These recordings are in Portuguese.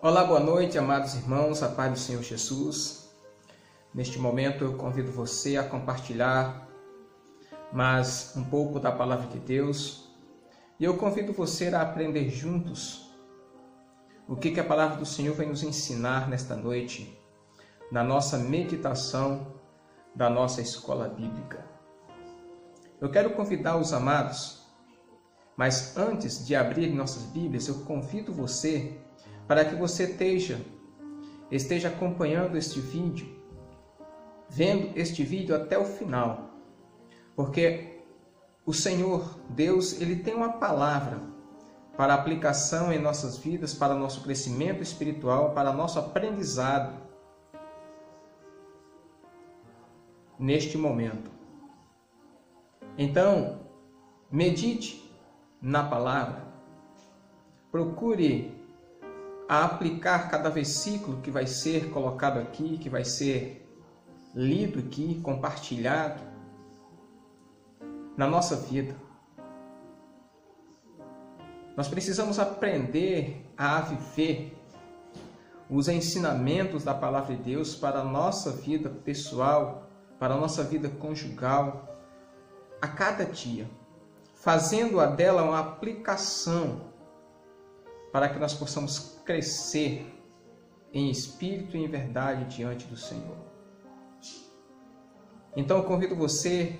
Olá, boa noite, amados irmãos, a paz do Senhor Jesus. Neste momento eu convido você a compartilhar mais um pouco da Palavra de Deus e eu convido você a aprender juntos o que a Palavra do Senhor vai nos ensinar nesta noite, na nossa meditação da nossa escola bíblica. Eu quero convidar os amados, mas antes de abrir nossas Bíblias, eu convido você para que você esteja acompanhando este vídeo, vendo este vídeo até o final, porque o Senhor, Deus, Ele tem uma palavra para aplicação em nossas vidas, para nosso crescimento espiritual, para nosso aprendizado neste momento. Então, medite na palavra, procure a aplicar cada versículo que vai ser colocado aqui, que vai ser lido aqui, compartilhado na nossa vida. Nós precisamos aprender a viver os ensinamentos da Palavra de Deus para a nossa vida pessoal, para a nossa vida conjugal, a cada dia, fazendo dela uma aplicação para que nós possamos crescer em espírito e em verdade diante do Senhor. Então eu convido você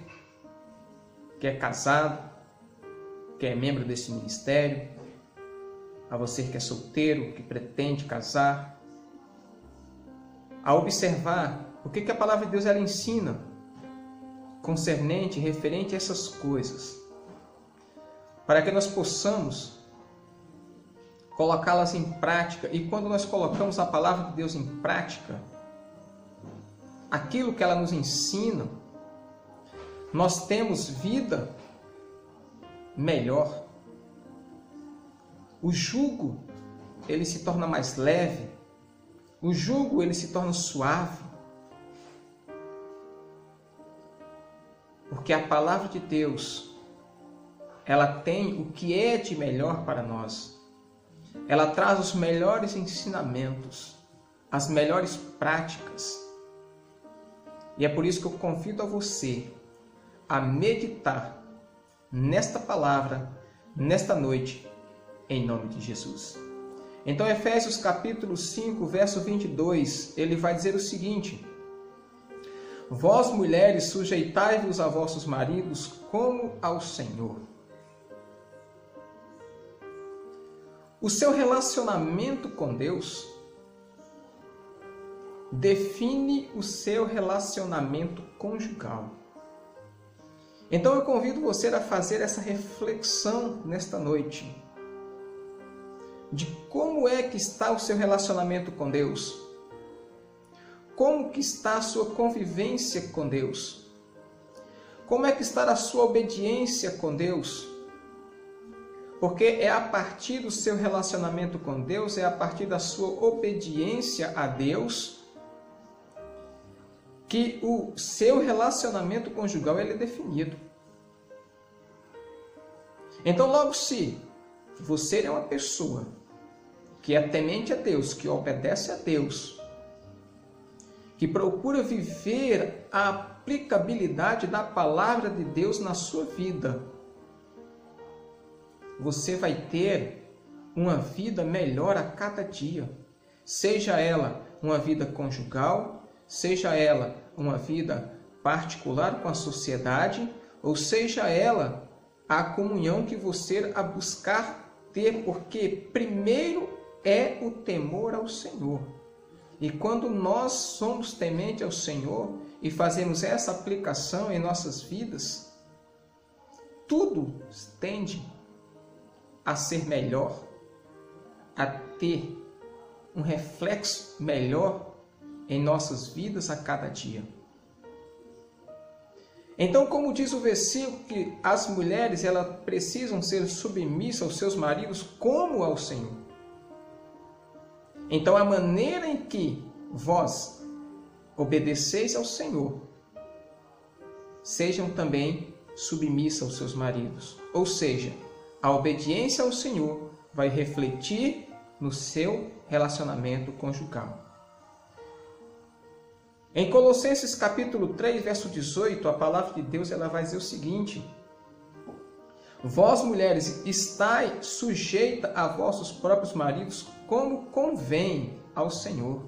que é casado, que é membro desse ministério, a você que é solteiro, que pretende casar, a observar o que a Palavra de Deus ela ensina concernente, referente a essas coisas, para que nós possamos colocá-las em prática. E quando nós colocamos a Palavra de Deus em prática, aquilo que ela nos ensina, nós temos vida melhor. O jugo, ele se torna mais leve. O jugo, ele se torna suave. Porque a Palavra de Deus, ela tem o que é de melhor para nós. Ela traz os melhores ensinamentos, as melhores práticas. E é por isso que eu convido a você a meditar nesta palavra, nesta noite, em nome de Jesus. Então, Efésios capítulo 5, verso 22, ele vai dizer o seguinte: Vós, mulheres, sujeitai-vos a vossos maridos como ao Senhor. O seu relacionamento com Deus define o seu relacionamento conjugal. Então eu convido você a fazer essa reflexão nesta noite, de como é que está o seu relacionamento com Deus, como que está a sua convivência com Deus, como é que está a sua obediência com Deus. Porque é a partir do seu relacionamento com Deus, é a partir da sua obediência a Deus, que o seu relacionamento conjugal ele é definido. Então, logo se você é uma pessoa que é temente a Deus, que obedece a Deus, que procura viver a aplicabilidade da palavra de Deus na sua vida, você vai ter uma vida melhor a cada dia. Seja ela uma vida conjugal, seja ela uma vida particular com a sociedade, ou seja ela a comunhão que você a buscar ter, porque primeiro é o temor ao Senhor. E quando nós somos tementes ao Senhor e fazemos essa aplicação em nossas vidas, tudo tende a ser melhor, a ter um reflexo melhor em nossas vidas a cada dia. Então, como diz o versículo, que as mulheres elas precisam ser submissas aos seus maridos como ao Senhor. Então, a maneira em que vós obedeceis ao Senhor, sejam também submissas aos seus maridos. Ou seja, a obediência ao Senhor vai refletir no seu relacionamento conjugal. Em Colossenses capítulo 3, verso 18, a palavra de Deus ela vai dizer o seguinte: vós, mulheres, estai sujeita a vossos próprios maridos, como convém ao Senhor.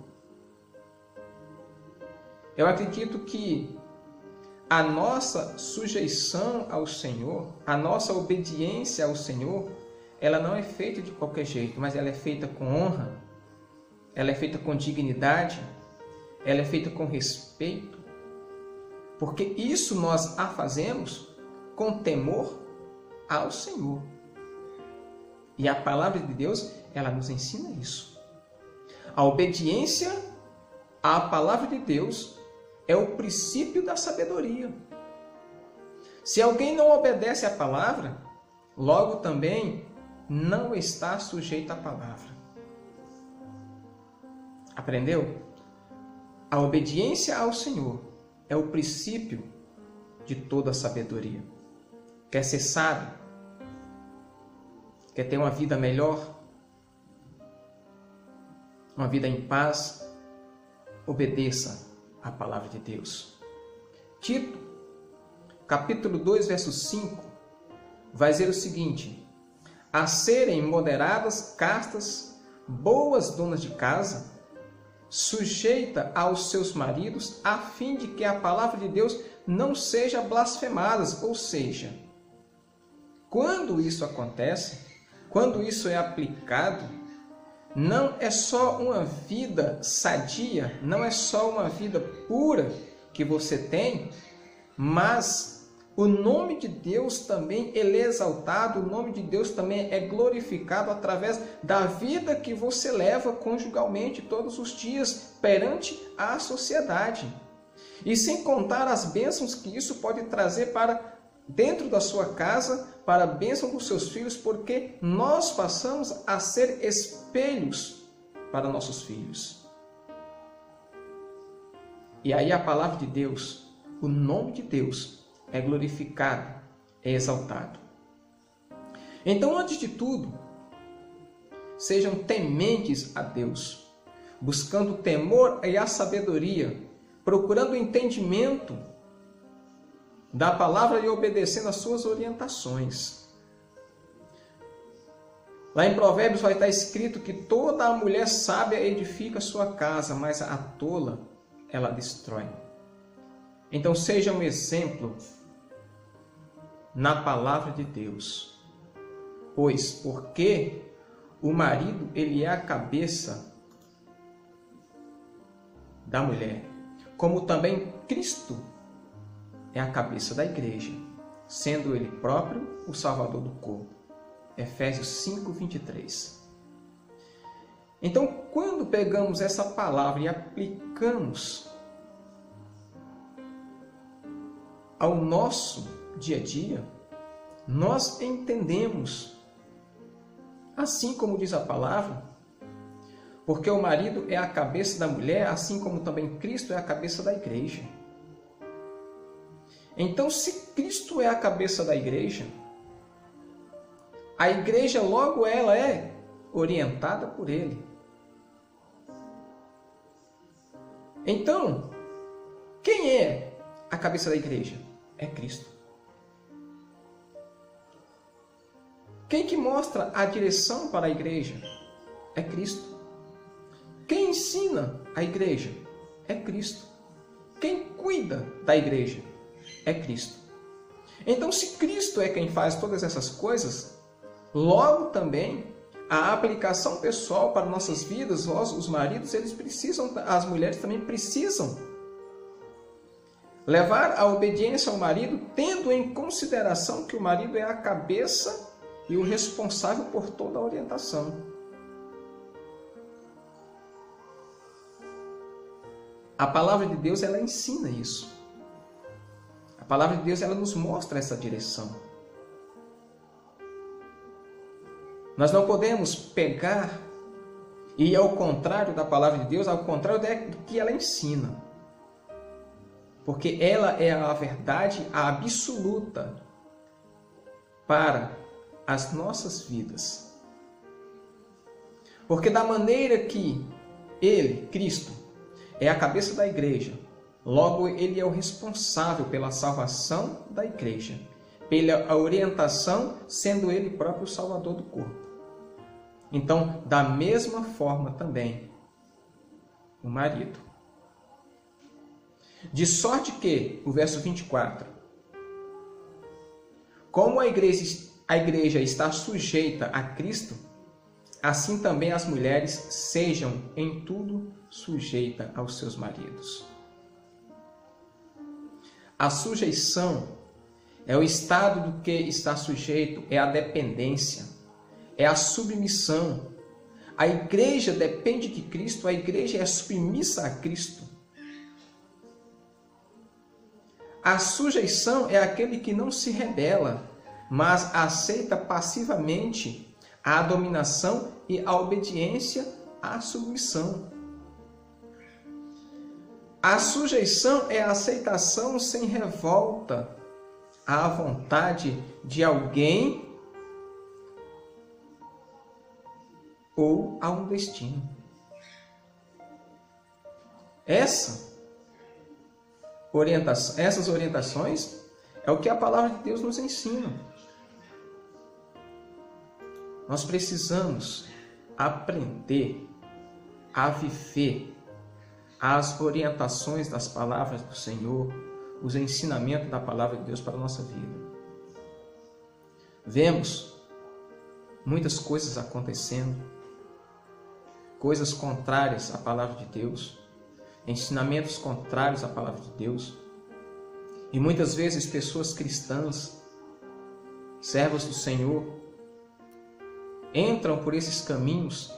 Eu acredito que a nossa sujeição ao Senhor, a nossa obediência ao Senhor, ela não é feita de qualquer jeito, mas ela é feita com honra, ela é feita com dignidade, ela é feita com respeito, porque isso nós a fazemos com temor ao Senhor. E a palavra de Deus, ela nos ensina isso. A obediência à palavra de Deus é o princípio da sabedoria. Se alguém não obedece à palavra, logo também não está sujeito à palavra. Aprendeu? A obediência ao Senhor é o princípio de toda a sabedoria. Quer ser sábio? Quer ter uma vida melhor? Uma vida em paz? Obedeça à palavra de Deus. Tito, capítulo 2, verso 5, vai dizer o seguinte: a serem moderadas, castas, boas donas de casa, sujeita aos seus maridos, a fim de que a palavra de Deus não seja blasfemada. Ou seja, quando isso acontece, quando isso é aplicado, não é só uma vida sadia, não é só uma vida pura que você tem, mas o nome de Deus também ele é exaltado, o nome de Deus também é glorificado através da vida que você leva conjugalmente todos os dias perante a sociedade. E sem contar as bênçãos que isso pode trazer para dentro da sua casa, para a bênção dos seus filhos, porque nós passamos a ser espelhos para nossos filhos. E aí a palavra de Deus, o nome de Deus, é glorificado, é exaltado. Então, antes de tudo, sejam tementes a Deus, buscando o temor e a sabedoria, procurando o entendimento da palavra e obedecendo às suas orientações. Lá em Provérbios vai estar escrito que toda a mulher sábia edifica sua casa, mas a tola ela destrói. Então seja um exemplo na palavra de Deus. Pois, porque o marido ele é a cabeça da mulher, como também Cristo é a cabeça da igreja, sendo ele próprio o Salvador do corpo. Efésios 5, 23. Então, quando pegamos essa palavra e aplicamos ao nosso dia a dia, nós entendemos, assim como diz a palavra, porque o marido é a cabeça da mulher, assim como também Cristo é a cabeça da igreja. Então, se Cristo é a cabeça da igreja, a igreja logo ela é orientada por Ele. Então, quem é a cabeça da igreja? É Cristo. Quem que mostra a direção para a igreja? É Cristo. Quem ensina a igreja? É Cristo. Quem cuida da igreja? É Cristo. Então, se Cristo é quem faz todas essas coisas, logo também a aplicação pessoal para nossas vidas, nós, os maridos, eles precisam, as mulheres também precisam levar a obediência ao marido, tendo em consideração que o marido é a cabeça e o responsável por toda a orientação. A palavra de Deus, ela ensina isso. A palavra de Deus, ela nos mostra essa direção. Nós não podemos pegar e ir ao contrário da palavra de Deus, ao contrário do que ela ensina. Porque ela é a verdade absoluta para as nossas vidas. Porque da maneira que ele, Cristo, é a cabeça da igreja, logo ele é o responsável pela salvação da igreja, pela orientação, sendo ele próprio o salvador do corpo. Então, da mesma forma também, o marido. De sorte que, o verso 24, como a igreja está sujeita a Cristo, assim também as mulheres sejam em tudo sujeitas aos seus maridos. A sujeição é o estado do que está sujeito, é a dependência, é a submissão. A igreja depende de Cristo, a igreja é submissa a Cristo. A sujeição é aquele que não se rebela, mas aceita passivamente a dominação e a obediência à submissão. A sujeição é a aceitação sem revolta à vontade de alguém ou a um destino. Essas orientações é o que a palavra de Deus nos ensina. Nós precisamos aprender a viver as orientações das palavras do Senhor, os ensinamentos da palavra de Deus para a nossa vida. Vemos muitas coisas acontecendo, coisas contrárias à palavra de Deus, ensinamentos contrários à palavra de Deus, e muitas vezes pessoas cristãs, servos do Senhor, entram por esses caminhos,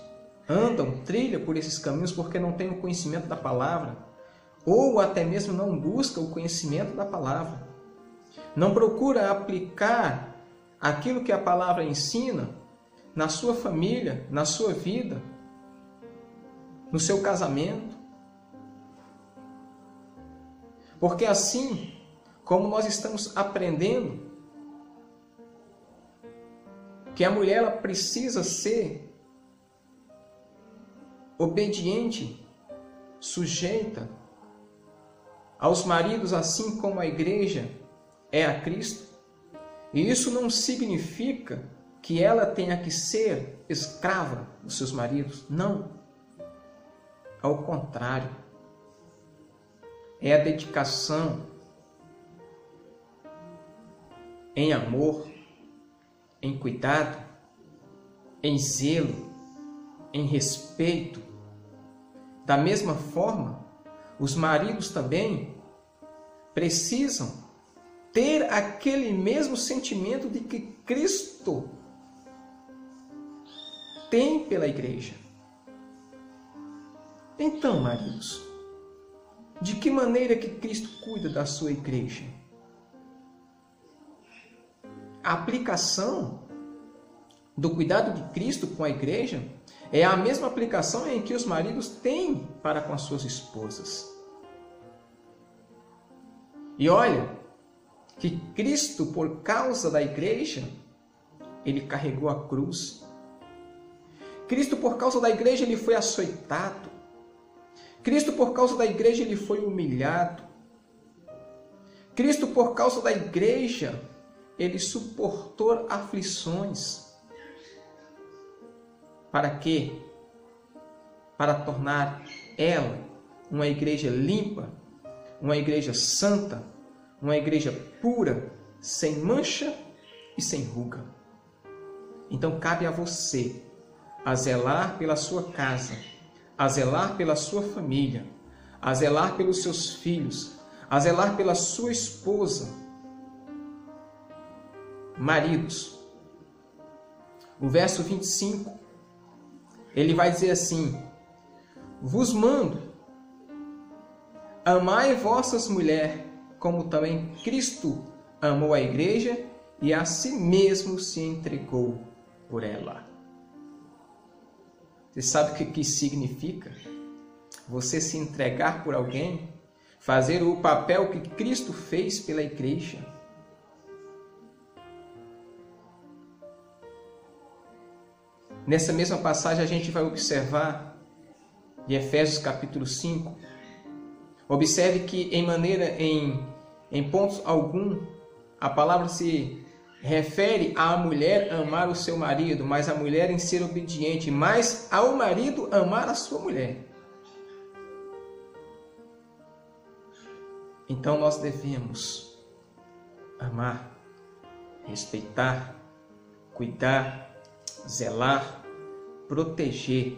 trilham por esses caminhos porque não têm o conhecimento da palavra, ou até mesmo não buscam o conhecimento da palavra. Não procura aplicar aquilo que a palavra ensina na sua família, na sua vida, no seu casamento. Porque assim como nós estamos aprendendo que a mulher ela precisa ser obediente, sujeita aos maridos, assim como a igreja é a Cristo. E isso não significa que ela tenha que ser escrava dos seus maridos. Não. Ao contrário. É a dedicação em amor, em cuidado, em zelo, em respeito. Da mesma forma, os maridos também precisam ter aquele mesmo sentimento de que Cristo tem pela igreja. Então, maridos, de que maneira que Cristo cuida da sua igreja? A aplicação do cuidado de Cristo com a igreja é a mesma aplicação em que os maridos têm para com as suas esposas. E olha, que Cristo, por causa da igreja, ele carregou a cruz. Cristo, por causa da igreja, ele foi açoitado. Cristo, por causa da igreja, ele foi humilhado. Cristo, por causa da igreja, ele suportou aflições. Para quê? Para tornar ela uma igreja limpa, uma igreja santa, uma igreja pura, sem mancha e sem ruga. Então cabe a você a zelar pela sua casa, a zelar pela sua família, a zelar pelos seus filhos, a zelar pela sua esposa. Maridos, o verso 25, ele vai dizer assim: vos mando, amai vossas mulheres, como também Cristo amou a igreja e a si mesmo se entregou por ela. Você sabe o que significa? Você se entregar por alguém, fazer o papel que Cristo fez pela igreja. Nessa mesma passagem a gente vai observar, em Efésios capítulo 5, observe que em pontos algum, a palavra se refere à mulher amar o seu marido, mas a mulher em ser obediente, mas ao marido amar a sua mulher. Então nós devemos amar, respeitar, cuidar, zelar, proteger.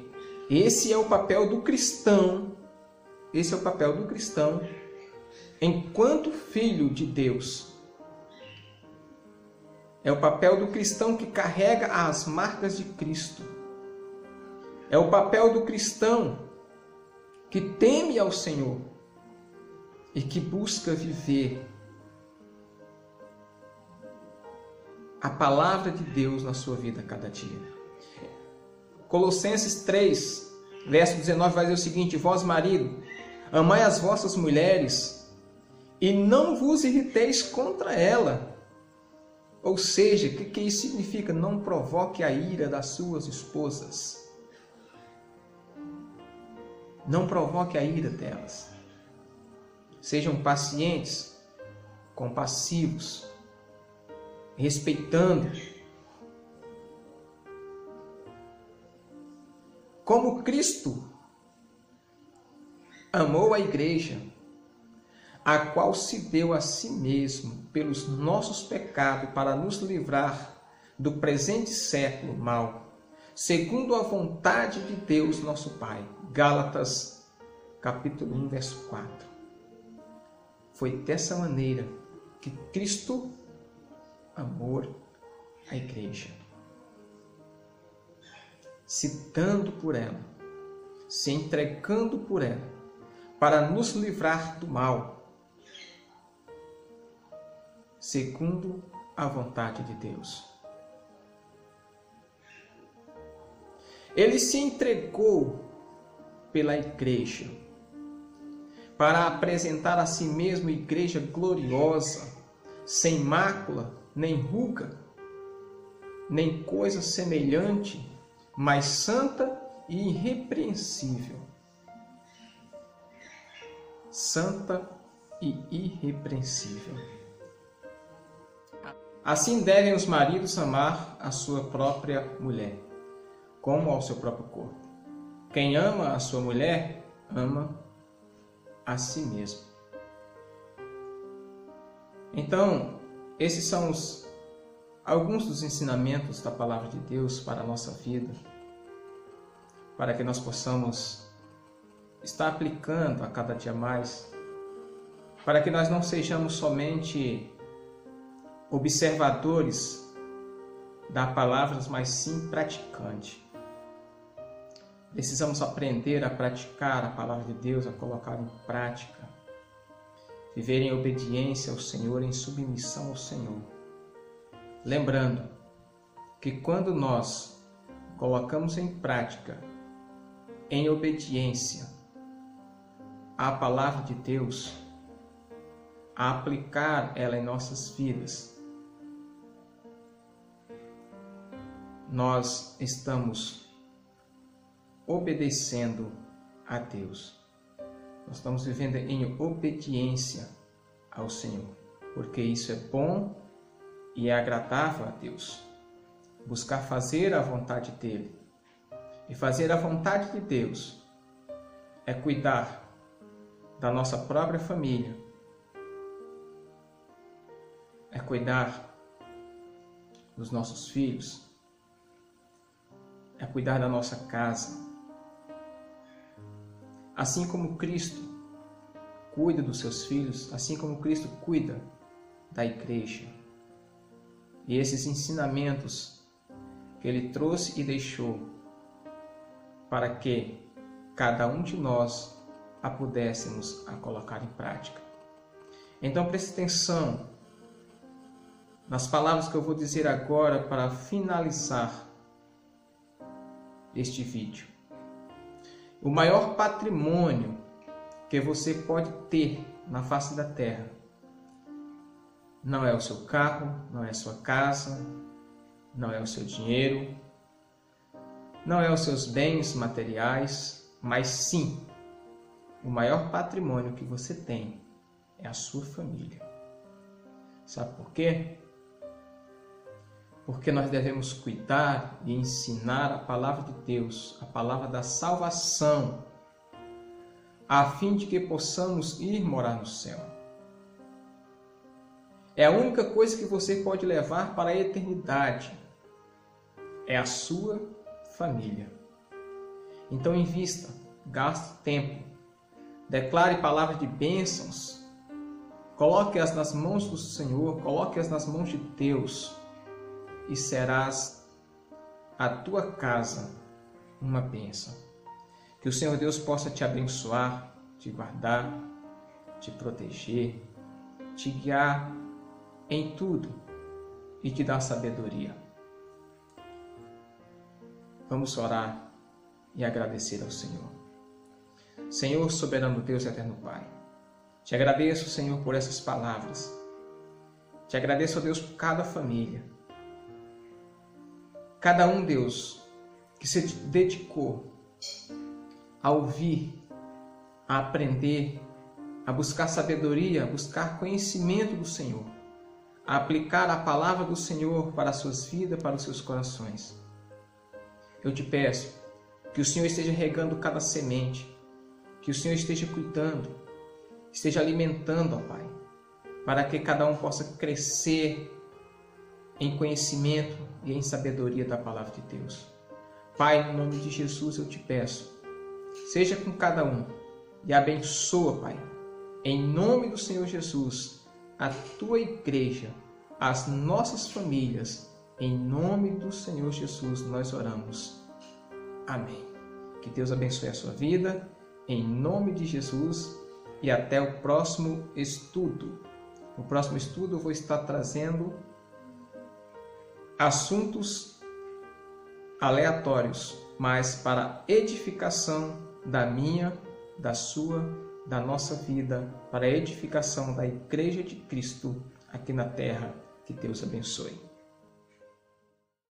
Esse é o papel do cristão. Esse é o papel do cristão enquanto filho de Deus. É o papel do cristão que carrega as marcas de Cristo. É o papel do cristão que teme ao Senhor e que busca viver a palavra de Deus na sua vida a cada dia. Colossenses 3, verso 19 vai dizer o seguinte: vós, marido, amai as vossas mulheres e não vos irriteis contra ela. Ou seja, o que isso significa? Não provoque a ira das suas esposas. Não provoque a ira delas. Sejam pacientes, compassivos, respeitando. Como Cristo amou a igreja, a qual se deu a si mesmo pelos nossos pecados para nos livrar do presente século mau, segundo a vontade de Deus nosso Pai. Gálatas capítulo 1, verso 4. Foi dessa maneira que Cristo amou a igreja, se dando por ela, se entregando por ela, para nos livrar do mal, segundo a vontade de Deus. Ele se entregou pela igreja, para apresentar a si mesmo igreja gloriosa, sem mácula, nem ruga, nem coisa semelhante, mas santa e irrepreensível. Santa e irrepreensível. Assim devem os maridos amar a sua própria mulher, como ao seu próprio corpo. Quem ama a sua mulher, ama a si mesmo. Então, esses são alguns dos ensinamentos da Palavra de Deus para a nossa vida, para que nós possamos estar aplicando a cada dia mais, para que nós não sejamos somente observadores da palavra, mas sim praticantes. Precisamos aprender a praticar a palavra de Deus, a colocar em prática, viver em obediência ao Senhor, em submissão ao Senhor. Lembrando que quando nós colocamos em prática, em obediência à palavra de Deus, a aplicar ela em nossas vidas, nós estamos obedecendo a Deus. Nós estamos vivendo em obediência ao Senhor, porque isso é bom e é agradável a Deus. Buscar fazer a vontade dEle. E fazer a vontade de Deus é cuidar da nossa própria família, é cuidar dos nossos filhos, é cuidar da nossa casa. Assim como Cristo cuida dos seus filhos, assim como Cristo cuida da igreja. E esses ensinamentos que Ele trouxe e deixou para que cada um de nós a pudéssemos a colocar em prática. Então preste atenção nas palavras que eu vou dizer agora para finalizar este vídeo. O maior patrimônio que você pode ter na face da terra não é o seu carro, não é a sua casa, não é o seu dinheiro, não é os seus bens materiais, mas sim, o maior patrimônio que você tem é a sua família. Sabe por quê? Porque nós devemos cuidar e ensinar a palavra de Deus, a palavra da salvação, a fim de que possamos ir morar no céu. É a única coisa que você pode levar para a eternidade, é a sua família. Então invista, gaste tempo, declare palavras de bênçãos, coloque-as nas mãos do Senhor, coloque-as nas mãos de Deus, e serás a tua casa uma bênção. Que o Senhor Deus possa te abençoar, te guardar, te proteger, te guiar em tudo e te dar sabedoria. Vamos orar e agradecer ao Senhor. Senhor, soberano Deus e eterno Pai, te agradeço, Senhor, por essas palavras. Te agradeço, ó Deus, por cada família. Cada um, Deus, que se dedicou a ouvir, a aprender, a buscar sabedoria, a buscar conhecimento do Senhor, a aplicar a palavra do Senhor para as suas vidas, para os seus corações. Eu te peço que o Senhor esteja regando cada semente, que o Senhor esteja cuidando, esteja alimentando, ó Pai, para que cada um possa crescer em conhecimento e em sabedoria da palavra de Deus. Pai, no nome de Jesus eu te peço, seja com cada um e abençoa, Pai, em nome do Senhor Jesus, a tua igreja, as nossas famílias, em nome do Senhor Jesus nós oramos. Amém. Que Deus abençoe a sua vida, em nome de Jesus, e até o próximo estudo. No próximo estudo eu vou estar trazendo assuntos aleatórios, mas para edificação da minha, da sua, da nossa vida, para a edificação da Igreja de Cristo aqui na terra. Que Deus abençoe.